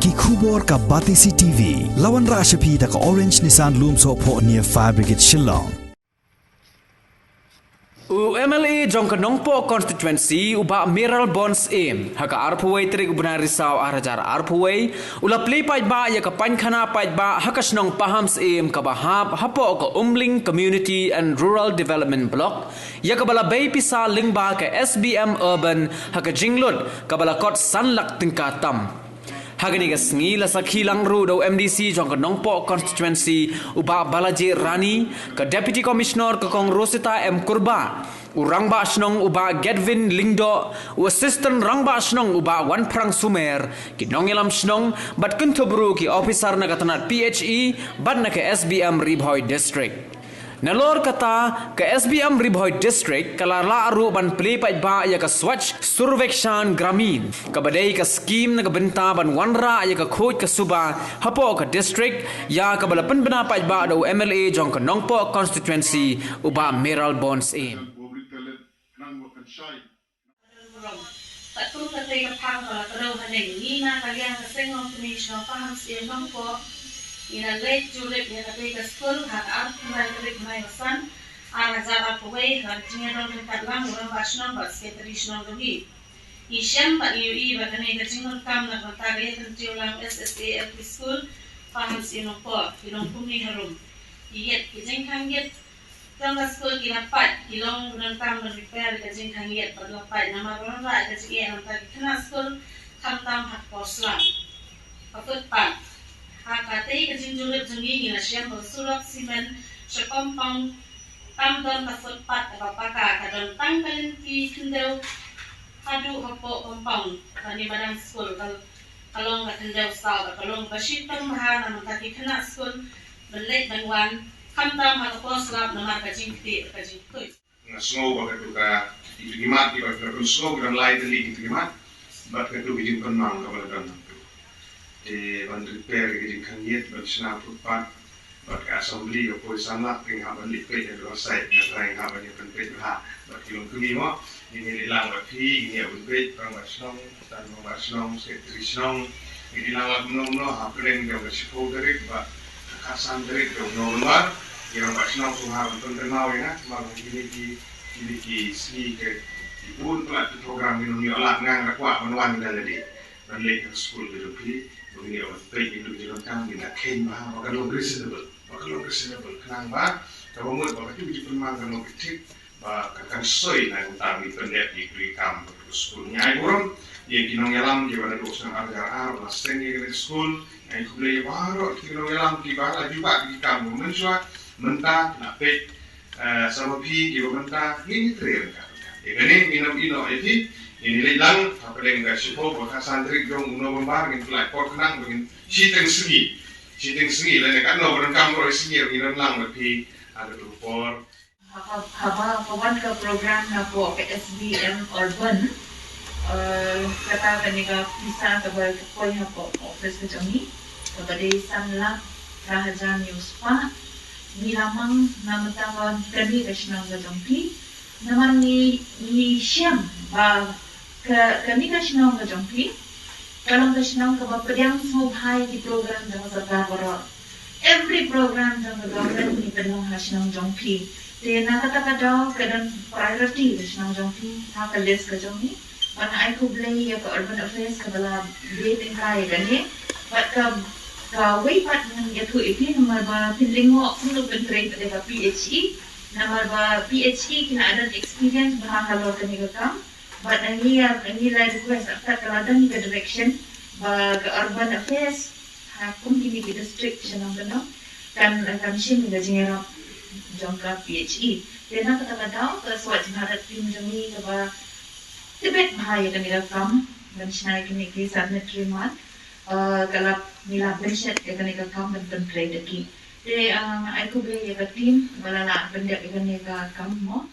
ki khubor ka Batisi TV lawan ra shapi ta ka Orange Nissan Loom so pho near Fire Brigade Shnong MLA Jongka Nongpo constituency uba Miral Bonds aim haka arpuway trik benar risau arajar arpuway ula Plie Paidbah ya ka Paiñkhana Paidbah haka Shnong Pahamsyiem ka bahab hapo ka Umling Community and Rural Development Block ya ka bala bay pisa lingba ka SBM Urban haka Jinglud ka bala kot sanlak tingkatam Hagani gasngi la sakhilang ru do MDC Jongka Nongpo constituency uba Balaji Rani ka Deputy Commissioner ka Kong Rosita M Kurba urang ba Shnong uba Gedvin Lingdo u Assistant rang ba Shnong uba Wan Prang Sumer ki nongelam Shnong bat kuntobru ki officer na katanat PHE bat na ka SBM Ribhoy District Nalor kata ke SBM Ribhoy District kalala aru ban Plie Paidbah ya ka Swachh Survekshan Gramin ka badai ka scheme na kabenta ban wanra ya ka khoj ka suba hapo ka district ya ka balapan bana Paidbah do MLA Jongka Nongpo constituency uba Miral Bonds aim Patung katay kapang kalakaraw hanay nina kaliang kasengong Shnong Pahamsyiem Nongpo ina late julep ya katay ka school hat art kumay katay kumay masan ara zara puway hat jingerong katlang urang ba Shnong ba sekretary Shnong gabi isyam pa UE ba kanay ka jingong kam na matagay kan tiulang SSA school Pahamsyiem Nongpo ilong kumi harum iyet kijeng kangyet Tangga school kinapat ilong nantang repair ka jing kangyet padlapat nama ronra ka jing nantang kana school kamtam hat poslam patut pat hakate ka jing julep jungi ina siam sulak simen sa compound tamdon patut pat ka paka ka don tangkalin ki kendau hadu hapo compound kani badang school kalong ka kendau sa kalong basitam ha na mataki kana school belet banwan Kamtam atau slab nomor kacing kecil kacing kuy. Snow bagai tu ka diterima di bagai tu snow dan lain tadi diterima, bagai tu bijim penang kabar dan tu. Ban repair bijim kanjit bagi senang perempat, bagai assembly atau sana tinggal balik ke yang selesai, yang lain hal yang penting lah. Bagi long kelima ini hilang bagi ini abun pej orang Shnong dan orang Shnong sekretari Shnong ini hilang menong apa yang dia bersifat dari bak kasan dari normal yang Pak Shnong Tuhan pengenal ya malah ini di sini ke pun pelat program ini olah ngang rakwa menwan dan lek school gitu pi begini orang baik itu jalan kami nak kain bah bakal reasonable kenapa kalau mau bakal itu di permangkan mau kecil bakal soy nak utang di pendek di kam schoolnya orang yang kinong yalam di mana dosen ajar lasen di school yang kuliah baru kinong yalam di bala juga di kamu mensua mentah napek sama pi di mentah ini tren kan ini minum ino ini hilang apa yang enggak sipo bakal santri dong uno membar ngin fly port nang ngin siteng sengi lain kan no berengkam ro sengi ngin lang pi ada rupor Haba kawan ke program na po ke SBM Urban kata kaniga bisa kabal ko ha po office ke jami kabade sanla rahajan news pa ni lamang namatawan kami ke Shnong Gajongpi naman ni siyam ba kami ke Shnong Gajongpi kalau ke Shnong ka bapadyang sumubhay di program ng sa Paidbah every program ng government ni penong Shnong Gajongpi di nakataka daw kadang priority ke Shnong Gajongpi ha ka list Gajongpi mana ay kublay ya ka urban affairs ka bala dating kaya gani but ka way pat ng yatu ipi naman ba pinlingo kung pentrate pada PHE naman ba PHE kina ada experience bahakalo kani kam but ani request after kaladan ni direction ba ka urban affairs ha kung kini ki district siya nang gano kan shin nga jingera Jongka PHE then nakataka daw ka Swachh Bharat pinjami ka ba Tibet bahaya kami kam dan sinay kini ki sanitary man kalap nila benset ya kani ka kam dan trade ki de ay ko be ya ka team wala na benda ka ni ka kam mo